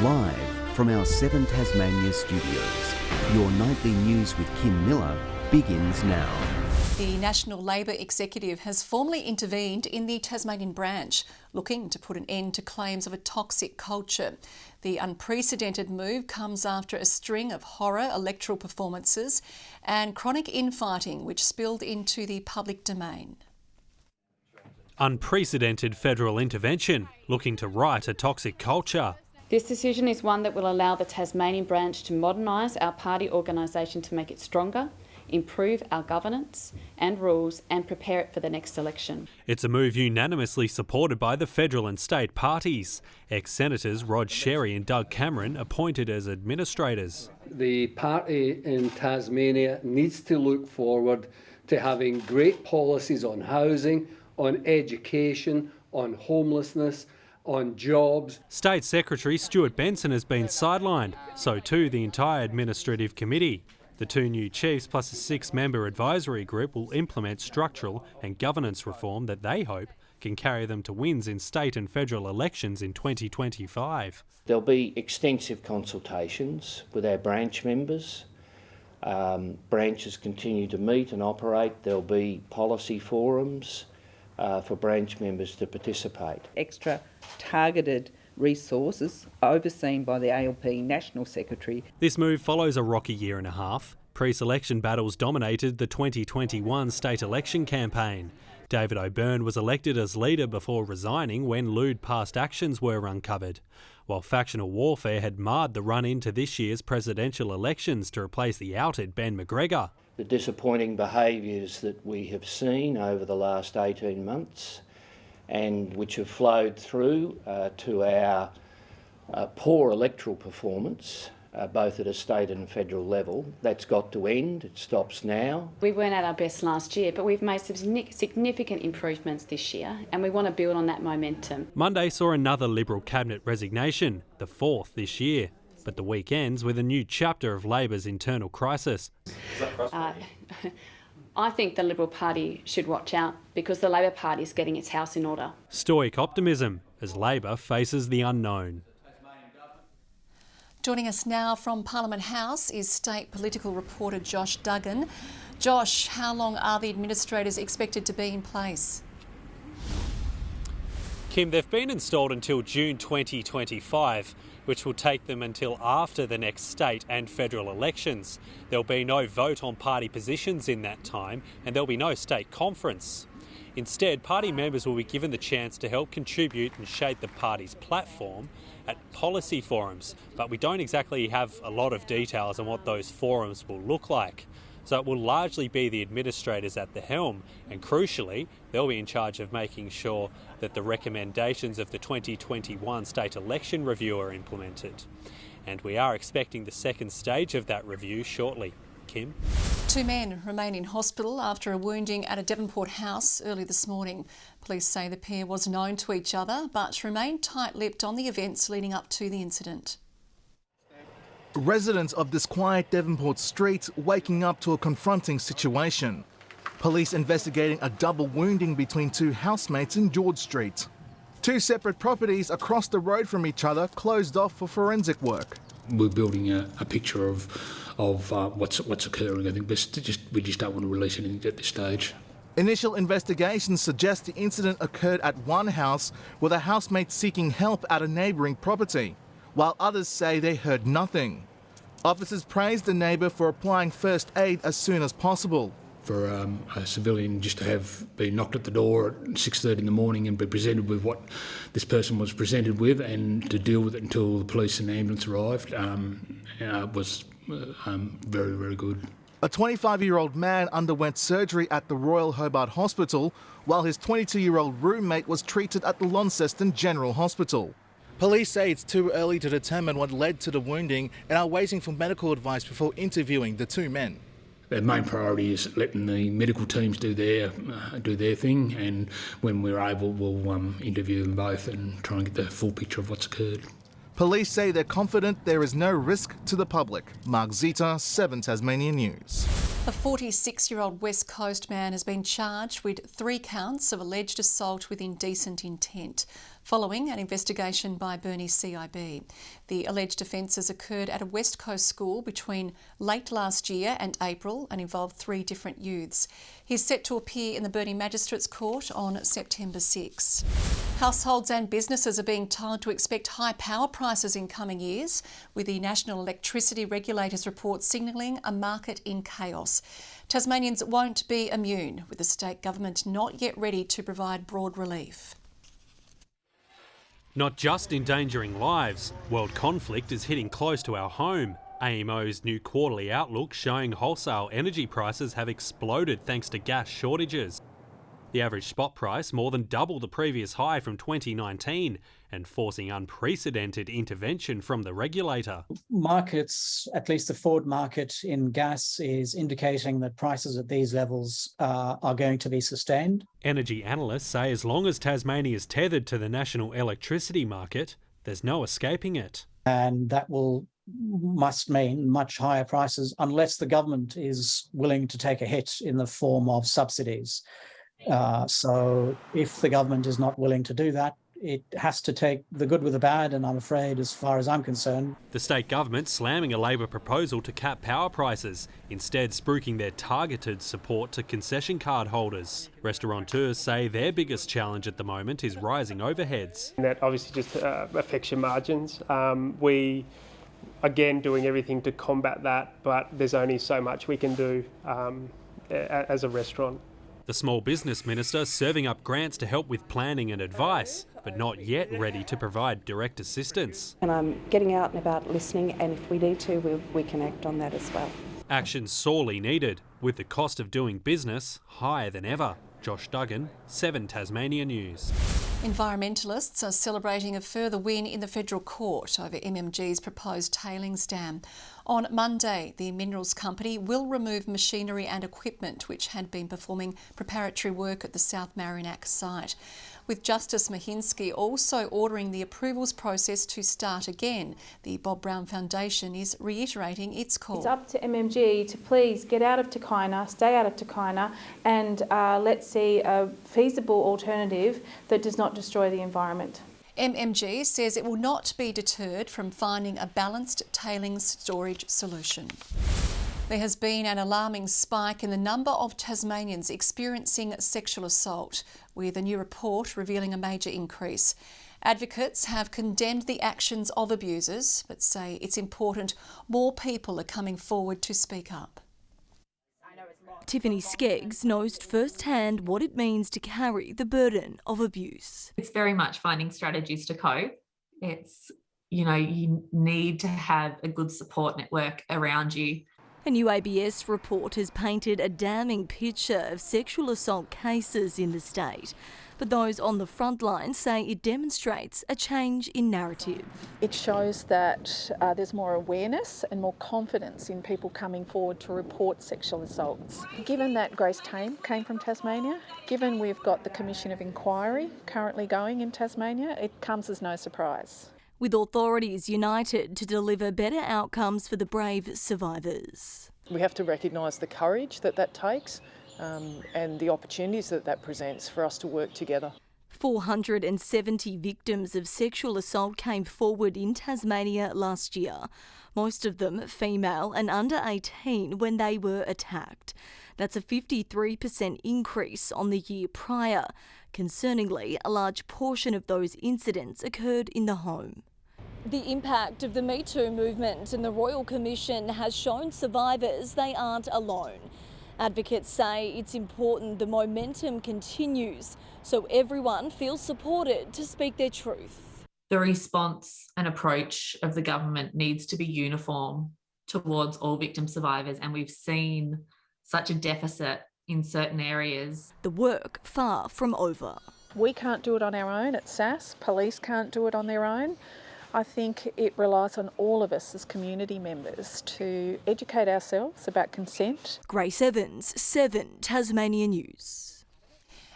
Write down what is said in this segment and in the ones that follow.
Live from our 7 Tasmania studios, your nightly news with Kim Miller begins now. The National Labor Executive has formally intervened in the Tasmanian branch, looking to put an end to claims of a toxic culture. The unprecedented move comes after a string of horror electoral performances and chronic infighting which spilled into the public domain. Unprecedented federal intervention, looking to right a toxic culture. This decision is one that will allow the Tasmanian branch to modernise our party organisation to make it stronger, improve our governance and rules and prepare it for the next election. It's a move unanimously supported by the federal and state parties. Ex-senators Rod Sherry and Doug Cameron appointed as administrators. The party in Tasmania needs to look forward to having great policies on housing, on education, on homelessness, on jobs. State Secretary Stuart Benson has been sidelined, so too the entire administrative committee. The 2 new chiefs plus a 6-member advisory group will implement structural and governance reform that they hope can carry them to wins in state and federal elections in 2025. There'll be extensive consultations with our branch members. Branches continue to meet and operate. There'll be policy forums for branch members to participate. Extra targeted resources overseen by the ALP National Secretary. This move follows a rocky year and a half. Pre-selection battles dominated the 2021 state election campaign. David O'Byrne was elected as leader before resigning when lewd past actions were uncovered, while factional warfare had marred the run into this year's presidential elections to replace the outed Ben McGregor. The disappointing behaviours that we have seen over the last 18 months and which have flowed through to our poor electoral performance, both at a state and federal level. That's got to end. It stops now. We weren't at our best last year, but we've made some significant improvements this year and we want to build on that momentum. Monday saw another Liberal cabinet resignation, the 4th this year. But the week ends with a new chapter of Labor's internal crisis. I think the Liberal Party should watch out because the Labor Party is getting its house in order. Stoic optimism as Labor faces the unknown. Joining us now from Parliament House is state political reporter Josh Duggan. Josh, how long are the administrators expected to be in place? Kim, they've been installed until June 2025, which will take them until after the next state and federal elections. There'll be no vote on party positions in that time, and there'll be no state conference. Instead, party members will be given the chance to help contribute and shape the party's platform at policy forums, but we don't exactly have a lot of details on what those forums will look like. So it will largely be the administrators at the helm, and crucially, they'll be in charge of making sure that the recommendations of the 2021 state election review are implemented. And we are expecting the second stage of that review shortly. Kim? 2 men remain in hospital after a wounding at a Devonport house early this morning. Police say the pair was known to each other but remained tight-lipped on the events leading up to the incident. Residents of this quiet Devonport street waking up to a confronting situation. Police investigating a double wounding between 2 housemates in George Street. 2 separate properties across the road from each other closed off for forensic work. We're building a picture of what's occurring. I think we just don't want to release anything at this stage. Initial investigations suggest the incident occurred at one house with a housemate seeking help at a neighbouring property, while others say they heard nothing. Officers praised the neighbour for applying first aid as soon as possible. For a civilian just to have been knocked at the door at 6:30 in the morning and be presented with what this person was presented with and to deal with it until the police and the ambulance arrived was very, very good. A 25-year-old man underwent surgery at the Royal Hobart Hospital, while his 22-year-old roommate was treated at the Launceston General Hospital. Police say it's too early to determine what led to the wounding and are waiting for medical advice before interviewing the 2 men. Their main priority is letting the medical teams do their thing, and when we're able, we'll interview them both and try and get the full picture of what's occurred. Police say they're confident there is no risk to the public. Mark Zita, 7 Tasmanian News. A 46-year-old West Coast man has been charged with 3 counts of alleged assault with indecent intent. following an investigation by Burnie CIB. The alleged offences occurred at a West Coast school between late last year and April and involved 3 different youths. He's set to appear in the Burnie Magistrates Court on September 6. Households and businesses are being told to expect high power prices in coming years, with the National Electricity Regulator's report signalling a market in chaos. Tasmanians won't be immune, with the state government not yet ready to provide broad relief. Not just endangering lives, world conflict is hitting close to our home. AEMO's new quarterly outlook showing wholesale energy prices have exploded thanks to gas shortages. The average spot price more than double the previous high from 2019 and forcing unprecedented intervention from the regulator. Markets, at least the forward market in gas, is indicating that prices at these levels are going to be sustained. Energy analysts say as long as Tasmania is tethered to the national electricity market, there's no escaping it. And that must mean much higher prices unless the government is willing to take a hit in the form of subsidies. So if the government is not willing to do that, it has to take the good with the bad, and I'm afraid, as far as I'm concerned. The state government slamming a Labor proposal to cap power prices, instead spruiking their targeted support to concession card holders. Restaurateurs say their biggest challenge at the moment is rising overheads. And that obviously just affects your margins. We, again, doing everything to combat that, but there's only so much we can do as a restaurant. The Small Business Minister serving up grants to help with planning and advice, but not yet ready to provide direct assistance. And I'm getting out and about listening, and if we need to, we can act on that as well. Action sorely needed, with the cost of doing business higher than ever. Josh Duggan, 7 Tasmania News. Environmentalists are celebrating a further win in the federal court over MMG's proposed tailings dam. On Monday, the minerals company will remove machinery and equipment which had been performing preparatory work at the South Marinac site, with Justice Mahinsky also ordering the approvals process to start again. The Bob Brown Foundation is reiterating its call. It's up to MMG to please get out of Takina, stay out of Takina, and let's see a feasible alternative that does not destroy the environment. MMG says it will not be deterred from finding a balanced tailings storage solution. There has been an alarming spike in the number of Tasmanians experiencing sexual assault, with a new report revealing a major increase. Advocates have condemned the actions of abusers, but say it's important more people are coming forward to speak up. Tiffany Skeggs knows firsthand what it means to carry the burden of abuse. It's very much finding strategies to cope. It's, you need to have a good support network around you. A new ABS report has painted a damning picture of sexual assault cases in the state. But those on the front line say it demonstrates a change in narrative. It shows that there's more awareness and more confidence in people coming forward to report sexual assaults. Given that Grace Tame came from Tasmania, given we've got the Commission of Inquiry currently going in Tasmania, it comes as no surprise. With authorities united to deliver better outcomes for the brave survivors. We have to recognise the courage that takes. And the opportunities that presents for us to work together. 470 victims of sexual assault came forward in Tasmania last year, most of them female and under 18 when they were attacked. That's a 53% increase on the year prior. Concerningly, a large portion of those incidents occurred in the home. The impact of the Me Too movement and the Royal Commission has shown survivors they aren't alone. Advocates say it's important the momentum continues so everyone feels supported to speak their truth. The response and approach of the government needs to be uniform towards all victim survivors, and we've seen such a deficit in certain areas. The work far from over. We can't do it on our own at SAS, police can't do it on their own. I think it relies on all of us as community members to educate ourselves about consent. Grace Evans, 7 Tasmania News.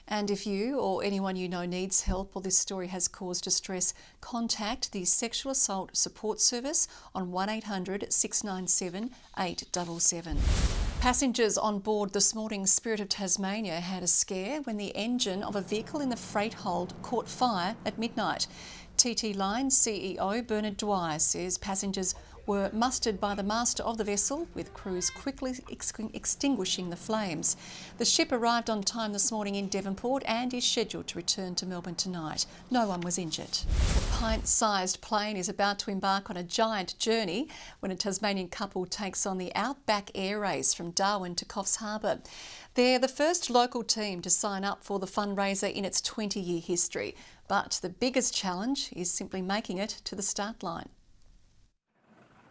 And if you or anyone you know needs help or this story has caused distress, contact the Sexual Assault Support Service on 1800 697 877. Passengers on board this morning's Spirit of Tasmania had a scare when the engine of a vehicle in the freight hold caught fire at midnight. TT Line CEO Bernard Dwyer says passengers were mustered by the master of the vessel, with crews quickly extinguishing the flames. The ship arrived on time this morning in Devonport and is scheduled to return to Melbourne tonight. No one was injured. A pint-sized plane is about to embark on a giant journey when a Tasmanian couple takes on the Outback Air Race from Darwin to Coffs Harbour. They're the first local team to sign up for the fundraiser in its 20-year history. But the biggest challenge is simply making it to the start line.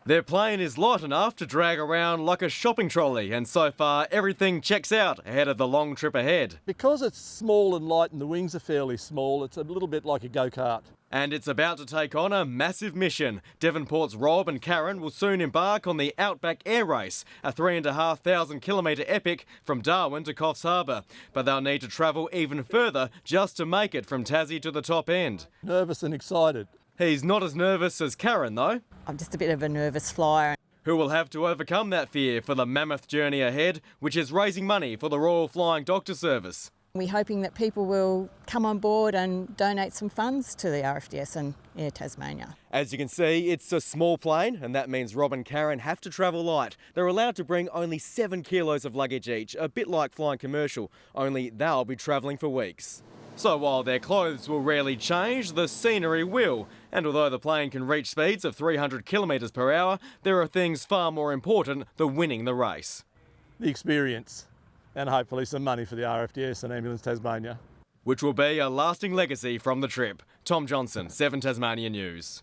Their plane is light enough to drag around like a shopping trolley, and so far everything checks out ahead of the long trip ahead. Because it's small and light and the wings are fairly small, it's a little bit like a go-kart. And it's about to take on a massive mission. Devonport's Rob and Karen will soon embark on the Outback Air Race, a 3,500 kilometre epic from Darwin to Coffs Harbour. But they'll need to travel even further just to make it from Tassie to the top end. Nervous and excited. He's not as nervous as Karen though. I'm just a bit of a nervous flyer. Who will have to overcome that fear for the mammoth journey ahead, which is raising money for the Royal Flying Doctor Service. We're hoping that people will come on board and donate some funds to the RFDS and Air Tasmania. As you can see, it's a small plane, and that means Rob and Karen have to travel light. They're allowed to bring only 7 kilos of luggage each, a bit like flying commercial, only they'll be travelling for weeks. So while their clothes will rarely change, the scenery will. And although the plane can reach speeds of 300 kilometres per hour, there are things far more important than winning the race. The experience, and hopefully some money for the RFDS and Ambulance Tasmania. Which will be a lasting legacy from the trip. Tom Johnson, 7 Tasmania News.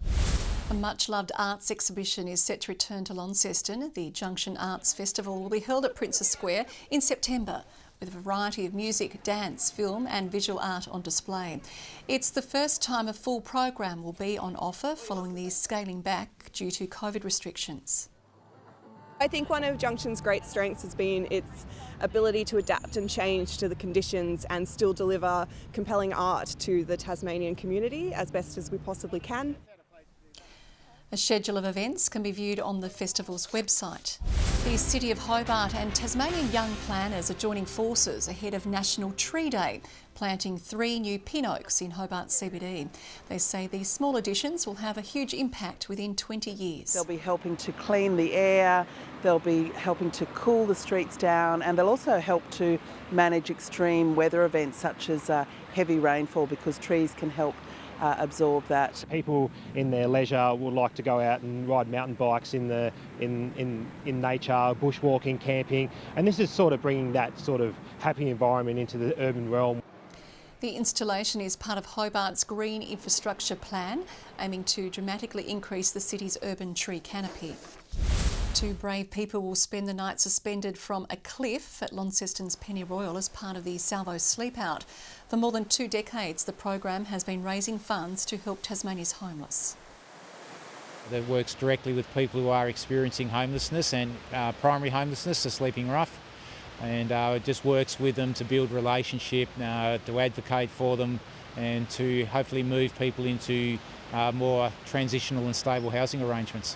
A much-loved arts exhibition is set to return to Launceston. The Junction Arts Festival will be held at Princess Square in September, with a variety of music, dance, film and visual art on display. It's the first time a full program will be on offer following the scaling back due to COVID restrictions. I think one of Junction's great strengths has been its ability to adapt and change to the conditions and still deliver compelling art to the Tasmanian community as best as we possibly can. A schedule of events can be viewed on the festival's website. The City of Hobart and Tasmanian young planners are joining forces ahead of National Tree Day, planting 3 new pin oaks in Hobart CBD. They say these small additions will have a huge impact within 20 years. They'll be helping to clean the air, they'll be helping to cool the streets down, and they'll also help to manage extreme weather events such as heavy rainfall, because trees can help absorb that. People in their leisure would like to go out and ride mountain bikes in nature, bushwalking, camping, and this is sort of bringing that sort of happy environment into the urban realm. The installation is part of Hobart's Green Infrastructure Plan, aiming to dramatically increase the city's urban tree canopy. 2 brave people will spend the night suspended from a cliff at Launceston's Pennyroyal as part of the Salvo Sleepout. For more than 2 decades, the program has been raising funds to help Tasmania's homeless. That works directly with people who are experiencing homelessness and primary homelessness, so sleeping rough, and it just works with them to build relationship, to advocate for them, and to hopefully move people into more transitional and stable housing arrangements.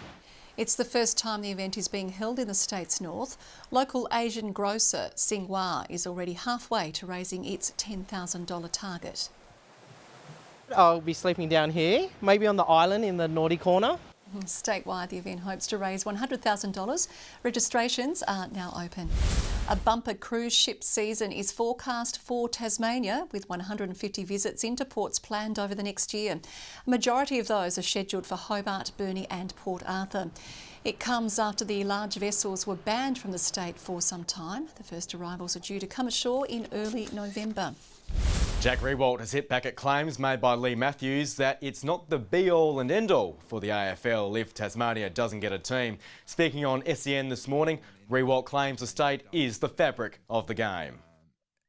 It's the first time the event is being held in the state's north. Local Asian grocer Singhua is already halfway to raising its $10,000 target. I'll be sleeping down here, maybe on the island in the naughty corner. Statewide, the event hopes to raise $100,000. Registrations are now open. A bumper cruise ship season is forecast for Tasmania, with 150 visits into ports planned over the next year. A majority of those are scheduled for Hobart, Burnie and Port Arthur. It comes after the large vessels were banned from the state for some time. The first arrivals are due to come ashore in early November. Jack Riewoldt has hit back at claims made by Lee Matthews that it's not the be-all and end-all for the AFL if Tasmania doesn't get a team. Speaking on SEN this morning, Riewoldt claims the state is the fabric of the game.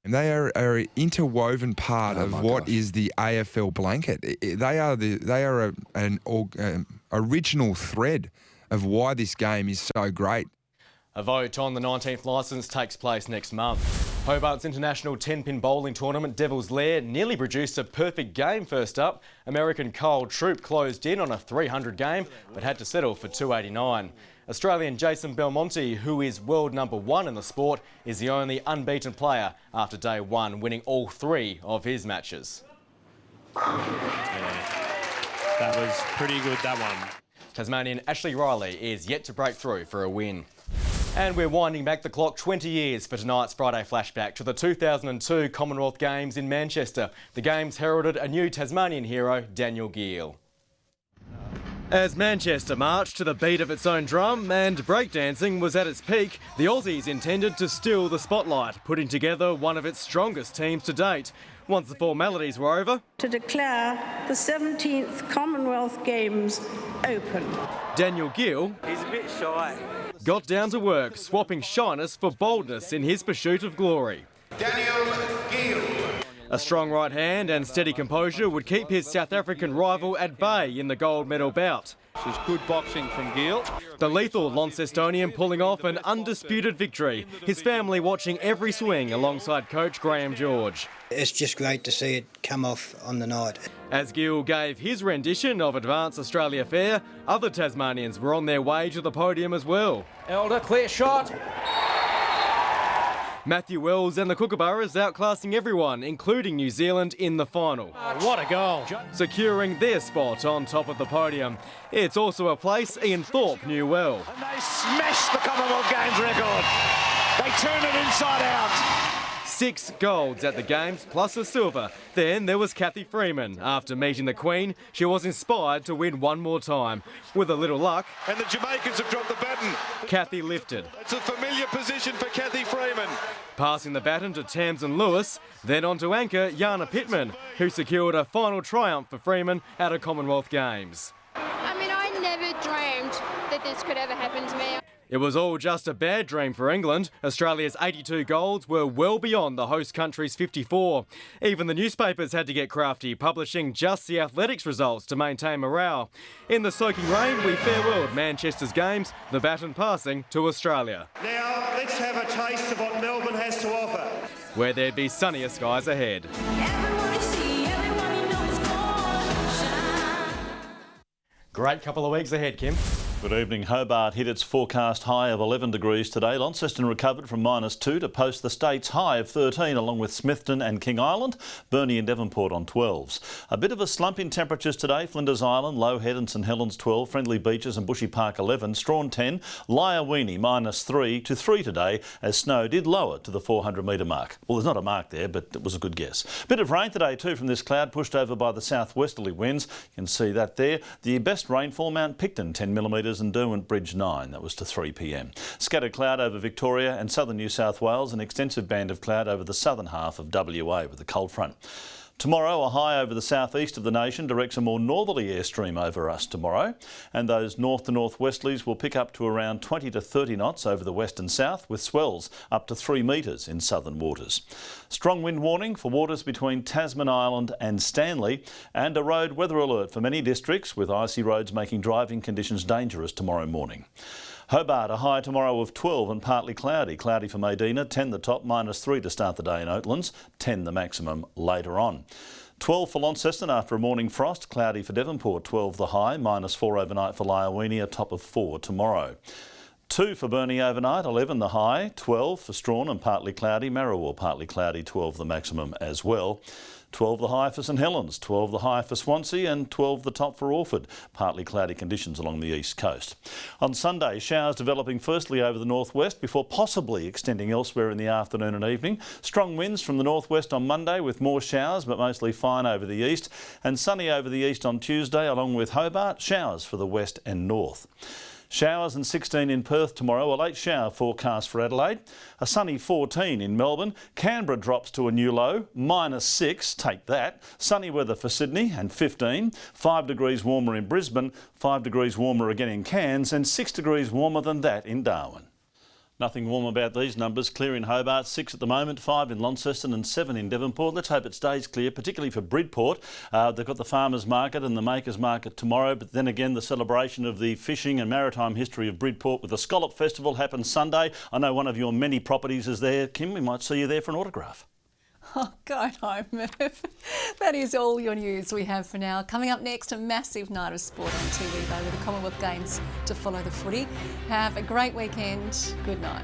And they are an interwoven part of what is the AFL blanket. They are an original thread of why this game is so great. A vote on the 19th licence takes place next month. Hobart's international 10-pin bowling tournament Devil's Lair nearly produced a perfect game first up. American Kyle Troup closed in on a 300 game but had to settle for 289. Australian Jason Belmonte, who is world #1 in the sport, is the only unbeaten player after day one, winning all 3 of his matches. That was pretty good, that one. Tasmanian Ashley Riley is yet to break through for a win. And we're winding back the clock 20 years for tonight's Friday flashback to the 2002 Commonwealth Games in Manchester. The Games heralded a new Tasmanian hero, Daniel Gill. As Manchester marched to the beat of its own drum and breakdancing was at its peak, the Aussies intended to steal the spotlight, putting together one of its strongest teams to date. Once the formalities were over, to declare the 17th Commonwealth Games open. Daniel Gill, he's a bit shy, got down to work, swapping shyness for boldness in his pursuit of glory. Daniel Gill. A strong right hand and steady composure would keep his South African rival at bay in the gold medal bout. This is good boxing from Gill. The lethal Launcestonian pulling off an undisputed victory. His family watching every swing alongside coach Graham George. It's just great to see it come off on the night. As Gill gave his rendition of Advance Australia Fair, other Tasmanians were on their way to the podium as well. Elder, clear shot. Matthew Wells and the Kookaburras outclassing everyone, including New Zealand, in the final. What a goal. Securing their spot on top of the podium. It's also a place Ian Thorpe knew well. And they smashed the Commonwealth Games record. They turned it inside out. 6 golds at the Games, plus a silver. Then there was Kathy Freeman. After meeting the Queen, she was inspired to win one more time. With a little luck, and the Jamaicans have dropped the baton. Kathy lifted. It's a familiar position for Kathy Freeman. Passing the baton to Tamsin Lewis, then on to anchor Jana Pittman, who secured a final triumph for Freeman at a Commonwealth Games. I mean, I never dreamed that this could ever happen to me. It was all just a bad dream for England. Australia's 82 golds were well beyond the host country's 54. Even the newspapers had to get crafty, publishing just the athletics results to maintain morale. In the soaking rain, we farewelled Manchester's Games, the baton passing to Australia. Now, let's have a taste of what Melbourne has to offer, where there'd be sunnier skies ahead. Great couple of weeks ahead, Kim. Good evening. Hobart hit its forecast high of 11 degrees today. Launceston recovered from -2 to post the state's high of 13, along with Smithton and King Island, Burnie and Devonport on 12s. A bit of a slump in temperatures today. Flinders Island, Low Head and St Helens 12, Friendly Beaches and Bushy Park 11, Strawn 10, Lyawini -3 to 3 today, as snow did lower to the 400 metre mark. Well, there's not a mark there, but it was a good guess. Bit of rain today too from this cloud, pushed over by the southwesterly winds. You can see that there. The best rainfall, Mount Picton 10 millimetres and Derwent Bridge 9. That was to 3 p.m. Scattered cloud over Victoria and southern New South Wales, an extensive band of cloud over the southern half of WA with a cold front. Tomorrow, a high over the southeast of the nation directs a more northerly airstream over us tomorrow, and those north to northwesterlies will pick up to around 20 to 30 knots over the west and south, with swells up to 3 metres in southern waters. Strong wind warning for waters between Tasman Island and Stanley, and a road weather alert for many districts, with icy roads making driving conditions dangerous tomorrow morning. Hobart, a high tomorrow of 12 and partly cloudy. Cloudy for Medina, 10 the top, -3 to start the day in Oatlands, 10 the maximum later on. 12 for Launceston after a morning frost, cloudy for Devonport, 12 the high, -4 overnight for Lyawini, a top of 4 tomorrow. 2 for Burnie overnight, 11 the high, 12 for Strawn and partly cloudy, Marriwell partly cloudy, 12 the maximum as well. 12 the high for St Helens, 12 the high for Swansea and 12 the top for Orford. Partly cloudy conditions along the east coast. On Sunday, showers developing firstly over the northwest before possibly extending elsewhere in the afternoon and evening. Strong winds from the northwest on Monday with more showers but mostly fine over the east, and sunny over the east on Tuesday along with Hobart, showers for the west and north. Showers and 16 in Perth tomorrow, a late shower forecast for Adelaide, a sunny 14 in Melbourne, Canberra drops to a new low, -6, take that, sunny weather for Sydney and 15, 5 degrees warmer in Brisbane, 5 degrees warmer again in Cairns and 6 degrees warmer than that in Darwin. Nothing warm about these numbers. Clear in Hobart, 6 at the moment, 5 in Launceston and 7 in Devonport. Let's hope it stays clear, particularly for Bridport. They've got the Farmers Market and the Makers Market tomorrow, but then again the celebration of the fishing and maritime history of Bridport with the Scallop Festival happens Sunday. I know one of your many properties is there. Kim, we might see you there for an autograph. Oh, go home, Merv. That is all your news we have for now. Coming up next, a massive night of sport on TV, though, with the Commonwealth Games to follow the footy. Have a great weekend. Good night.